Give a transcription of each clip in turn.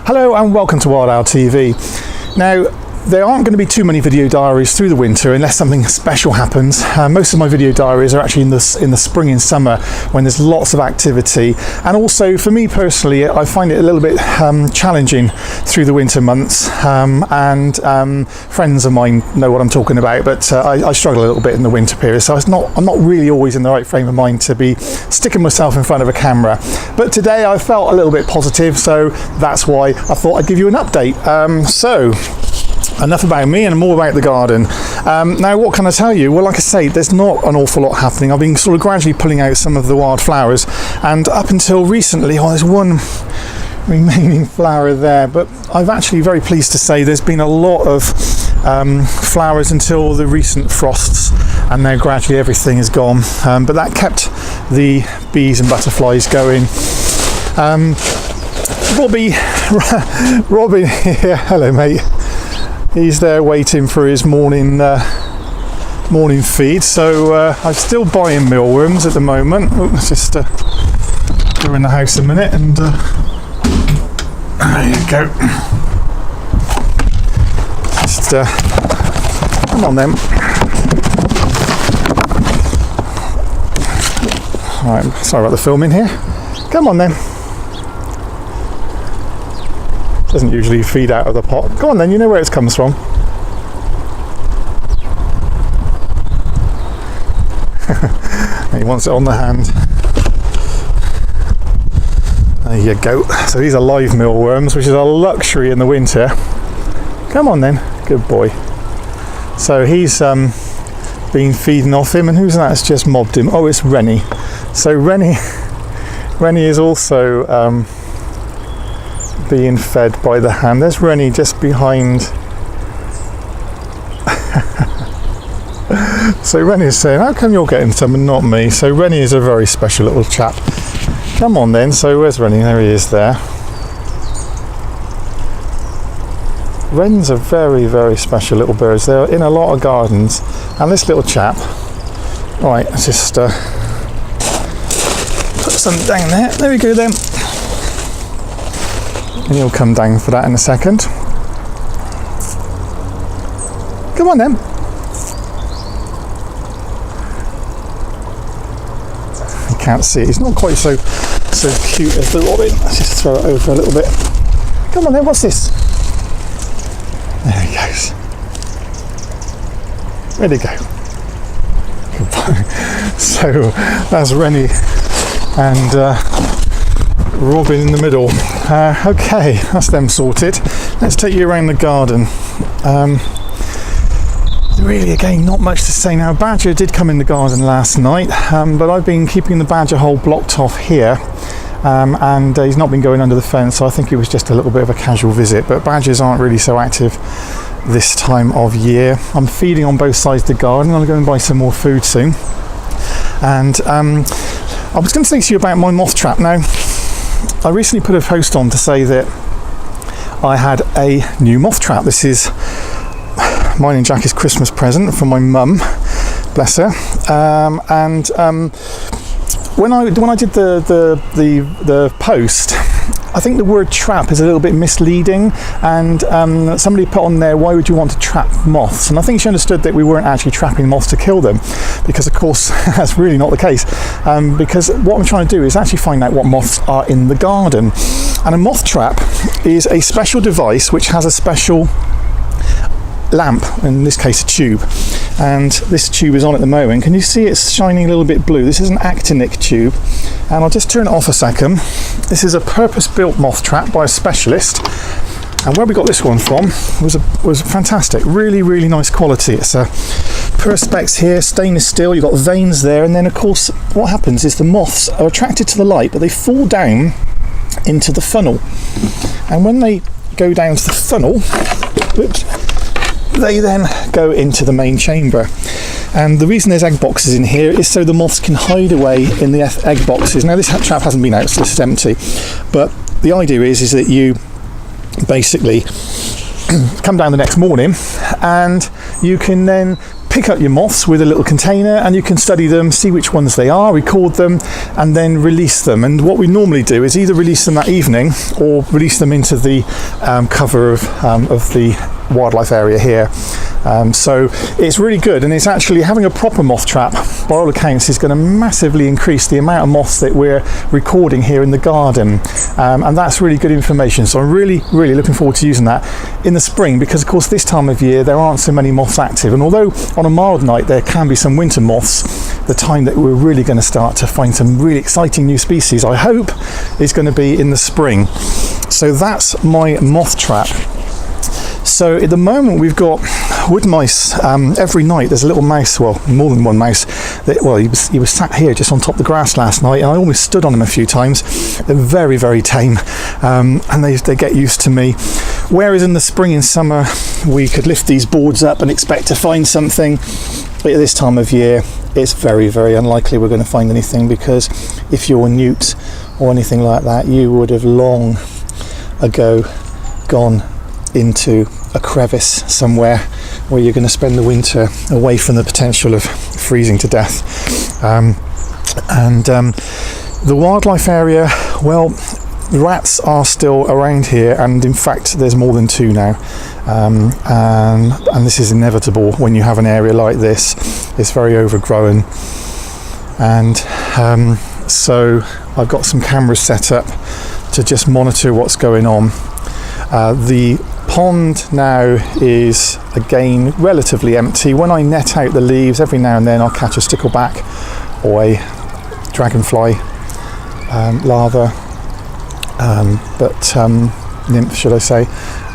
Hello and welcome to Wild Owl TV. Now, there aren't going to be too many video diaries through the winter unless something special happens. Most of my video diaries are actually in the spring and summer when there's lots of activity, and also for me personally I find it a little bit challenging through the winter months, and friends of mine know what I'm talking about, but I struggle a little bit in the winter period, so I'm not really always in the right frame of mind to be sticking myself in front of a camera. But today I felt a little bit positive, so that's why I thought I'd give you an update. Enough about me and more about the garden. Now, what can I tell you? Well, like I say, there's not an awful lot happening. I've been sort of gradually pulling out some of the wild flowers, and up until recently, there's one remaining flower there, but I'm actually very pleased to say there's been a lot of flowers until the recent frosts, and now gradually everything is gone. But that kept the bees and butterflies going. Robbie here, hello mate. He's there waiting for his morning feed. So I'm still buying mealworms at the moment. Let's just go in the house a minute and there you go. Just come on then. All right, sorry about the filming here. Come on then. Doesn't usually feed out of the pot. Go on then, you know where it comes from. He wants it on the hand. There you go. So these are live mealworms, which is a luxury in the winter. Come on then, good boy. So he's been feeding off him, and who's that that's just mobbed him? Oh, it's Rennie. So Rennie is also being fed by the hand. There's Rennie just behind. So Rennie is saying, how come you're getting some and not me? So Rennie is a very special little chap. Come on then. So where's Rennie? There he is there. Wrens are very, very special little birds. They're in a lot of gardens. And this little chap, right, let's just put some down there. There we go then. And he'll come down for that in a second. Come on then. You can't see it. He's not quite so cute as the robin. Let's just throw it over a little bit. Come on then, what's this? There he goes. Where'd he go? Goodbye. So that's Rennie and Robin in the middle. Okay, that's them sorted. Let's take you around the garden. Really, again, not much to say now. Badger did come in the garden last night, but I've been keeping the badger hole blocked off here, and he's not been going under the fence, so I think it was just a little bit of a casual visit. But badgers aren't really so active this time of year. I'm feeding on both sides of the garden. I'm going to buy some more food soon. And I was going to say to you about my moth trap now. I recently put a post on to say that I had a new moth trap. This is mine and Jackie's Christmas present from my mum, bless her. When I did the post, I think the word trap is a little bit misleading, and somebody put on there, why would you want to trap moths? And I think she understood that we weren't actually trapping moths to kill them, because of course that's really not the case, because what I'm trying to do is actually find out what moths are in the garden. And a moth trap is a special device which has a special lamp, in this case a tube, and this tube is on at the moment. Can you see it's shining a little bit blue? This is an actinic tube, and I'll just turn it off a second. This is a purpose-built moth trap by a specialist, and where we got this one from was fantastic. Really, really nice quality. It's a perspex here, stainless steel. You've got veins there, and then of course what happens is the moths are attracted to the light, but they fall down into the funnel, and when they go down to the funnel, they then go into the main chamber. And the reason there's egg boxes in here is so the moths can hide away in the egg boxes. Now this trap hasn't been out, so this is empty, but the idea is that you basically come down the next morning and you can then pick up your moths with a little container, and you can study them, see which ones they are, record them, and then release them. And what we normally do is either release them that evening or release them into the cover of the wildlife area here. So it's really good, and it's actually having a proper moth trap, by all accounts, is going to massively increase the amount of moths that we're recording here in the garden, and that's really good information. So I'm really looking forward to using that in the spring, because of course this time of year there aren't so many moths active, and although on a mild night there can be some winter moths, the time that we're really going to start to find some really exciting new species, I hope, is going to be in the spring. So that's my moth trap. So at the moment we've got wood mice. Every night there's a little mouse, well, more than one mouse. He was sat here just on top of the grass last night, and I almost stood on him a few times. They're very, very tame, and they get used to me. Whereas in the spring and summer we could lift these boards up and expect to find something, but at this time of year it's very, very unlikely we're going to find anything, because if you're a newt or anything like that, you would have long ago gone into a crevice somewhere where you're going to spend the winter away from the potential of freezing to death. The wildlife area, well, rats are still around here, and in fact there's more than 2 now, and this is inevitable when you have an area like this. It's very overgrown, and so I've got some cameras set up to just monitor what's going on. The pond now is again relatively empty. When I net out the leaves, every now and then I'll catch a stickleback or a dragonfly larva, nymph should I say,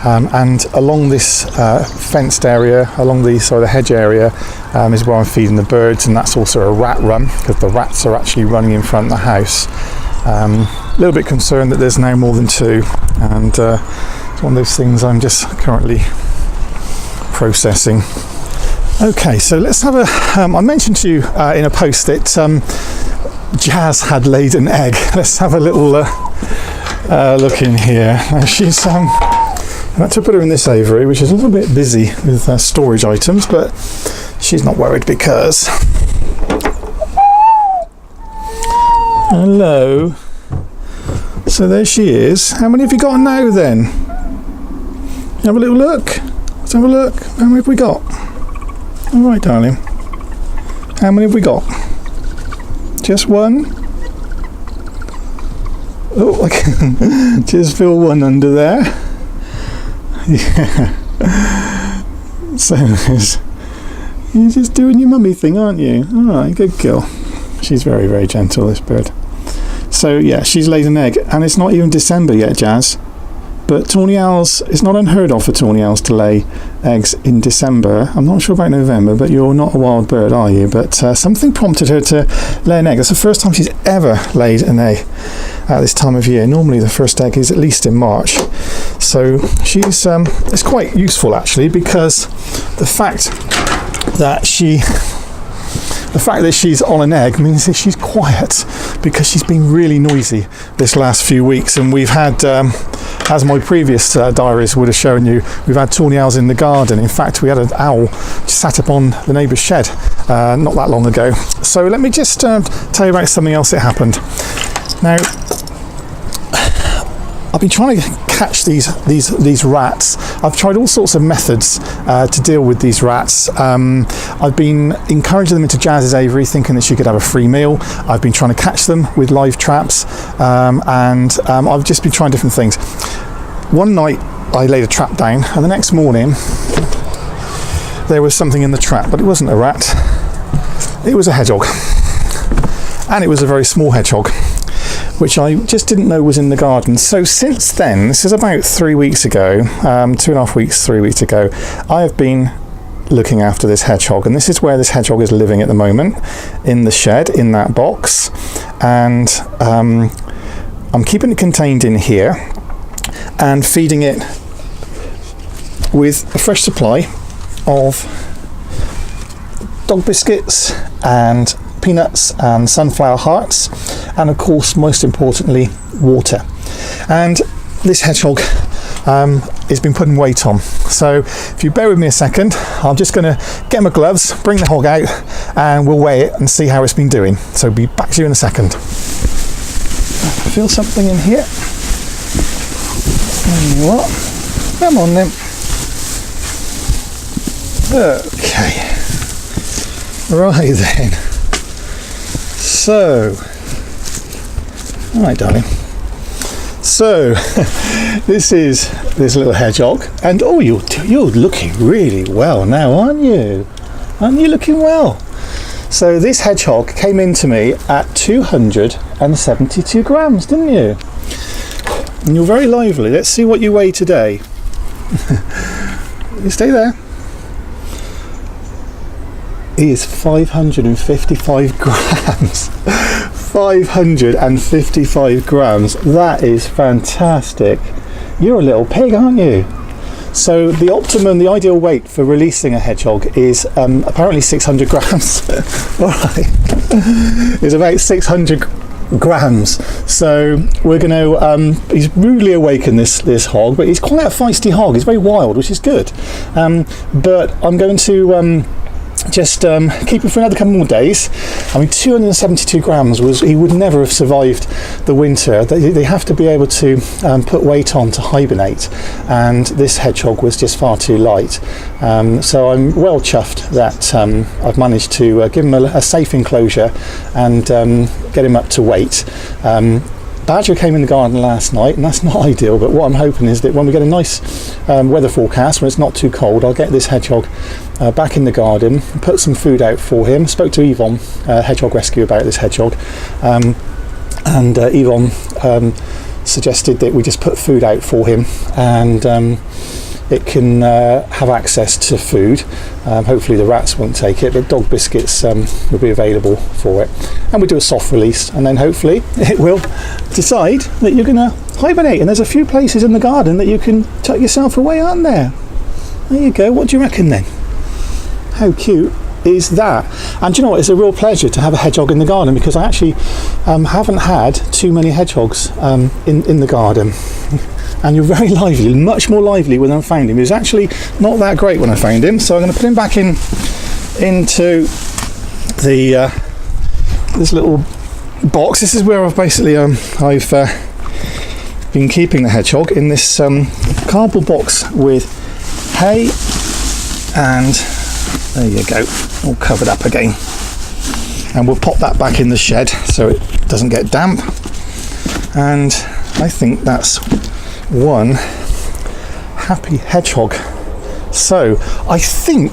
and along this fenced area, along the hedge area, is where I'm feeding the birds, and that's also a rat run, because the rats are actually running in front of the house. A little bit concerned that there's now more than 2, and it's one of those things I'm just currently processing. Okay, so let's have a I mentioned to you in a post that Jazz had laid an egg. Let's have a little look in here. Now she's I had to put her in this aviary, which is a little bit busy with storage items, but she's not worried because hello. So there she is. How many have you got now then? Have a little look. Let's have a look. How many have we got? All right, darling. How many have we got? Just one? Oh, I can just feel one under there. Yeah. So you're just doing your mummy thing, aren't you? All right, good girl. She's very, very gentle, this bird. So yeah, she's laid an egg, and it's not even December yet, Jazz. But tawny owls, it's not unheard of for tawny owls to lay eggs in December. I'm not sure about November, but you're not a wild bird, are you? But something prompted her to lay an egg. That's the first time she's ever laid an egg at this time of year. Normally the first egg is at least in March. So she's it's quite useful actually, because the fact that she's on an egg means that she's quiet, because she's been really noisy this last few weeks, and we've had as my previous diaries would have shown you, we've had tawny owls in the garden. In fact, we had an owl sat up on the neighbour's shed not that long ago. So let me just tell you about something else that happened. Now, I've been trying to catch these rats. I've tried all sorts of methods to deal with these rats. I've been encouraging them into Jazz's aviary, thinking that she could have a free meal. I've been trying to catch them with live traps, and I've just been trying different things. One night I laid a trap down, and the next morning there was something in the trap, but it wasn't a rat. It was a hedgehog, and it was a very small hedgehog, which I just didn't know was in the garden. So since then, this is about 3 weeks ago, 2.5 weeks, 3 weeks ago, I have been looking after this hedgehog, and this is where this hedgehog is living at the moment, in the shed, in that box, and I'm keeping it contained in here and feeding it with a fresh supply of dog biscuits and peanuts and sunflower hearts, and of course most importantly water. And this hedgehog it's been putting weight on. So if you bear with me a second, I'm just going to get my gloves, bring the hog out, and we'll weigh it and see how it's been doing. So be back to you in a second. I feel something in here. There you are. Come on then. Okay. Right then. So, all right, darling. So, this is this little hedgehog, and oh, you're looking really well now, aren't you? Aren't you looking well? So this hedgehog came into me at 272 grams, didn't you? And you're very lively. Let's see what you weigh today. You stay there. He is 555 grams. 555 grams. That is fantastic. You're a little pig, aren't you? So the optimum, the ideal weight for releasing a hedgehog is apparently 600 grams. All right. It's about 600 grams. So we're going to, he's rudely awakened this hog, but he's quite a feisty hog. He's very wild, which is good. But I'm going to just keep him for another couple more days. I mean, 272 grams he would never have survived the winter. They have to be able to put weight on to hibernate, and this hedgehog was just far too light. So I'm well chuffed that I've managed to give him a safe enclosure and get him up to weight. Badger came in the garden last night, and that's not ideal, but what I'm hoping is that when we get a nice weather forecast, when it's not too cold, I'll get this hedgehog back in the garden, put some food out for him. Spoke to Yvonne, Hedgehog Rescue, about this hedgehog, and Yvonne suggested that we just put food out for him, and it can have access to food. Hopefully the rats won't take it, but dog biscuits will be available for it. And we do a soft release, and then hopefully it will decide that you're going to hibernate. And there's a few places in the garden that you can tuck yourself away, aren't there? There you go. What do you reckon then? How cute is that? And do you know what? It's a real pleasure to have a hedgehog in the garden, because I actually haven't had too many hedgehogs in the garden. And you're very lively, much more lively when I found him. He was actually not that great when I found him, so I'm going to put him back into the this little box. This is where I've basically I've been keeping the hedgehog, in this cardboard box with hay, and there you go, all covered up again. And we'll pop that back in the shed so it doesn't get damp. And I think that's one happy hedgehog. So I think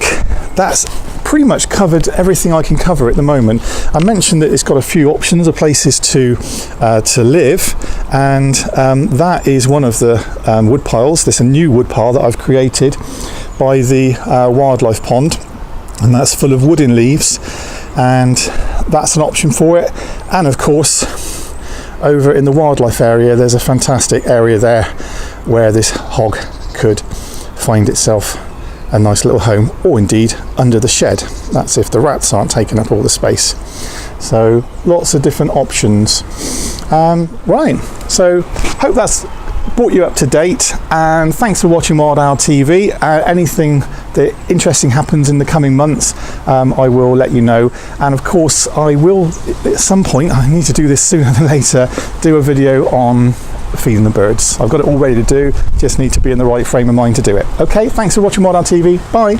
that's pretty much covered everything I can cover at the moment. I mentioned that it's got a few options of places to live, and that is one of the wood piles. There's a new wood pile that I've created by the wildlife pond, and that's full of wooden leaves, and that's an option for it. And of course, over in the wildlife area, there's a fantastic area there where this hog could find itself a nice little home, or indeed under the shed. That's if the rats aren't taking up all the space. So lots of different options. Right, so hope that's brought you up to date, and thanks for watching Wild Owl TV. Anything that interesting happens in the coming months, I will let you know. And of course, I will at some point, I need to do this sooner than later, do a video on feeding the birds. I've got it all ready to do, just need to be in the right frame of mind to do it. Okay, thanks for watching Wild Owl TV. Bye.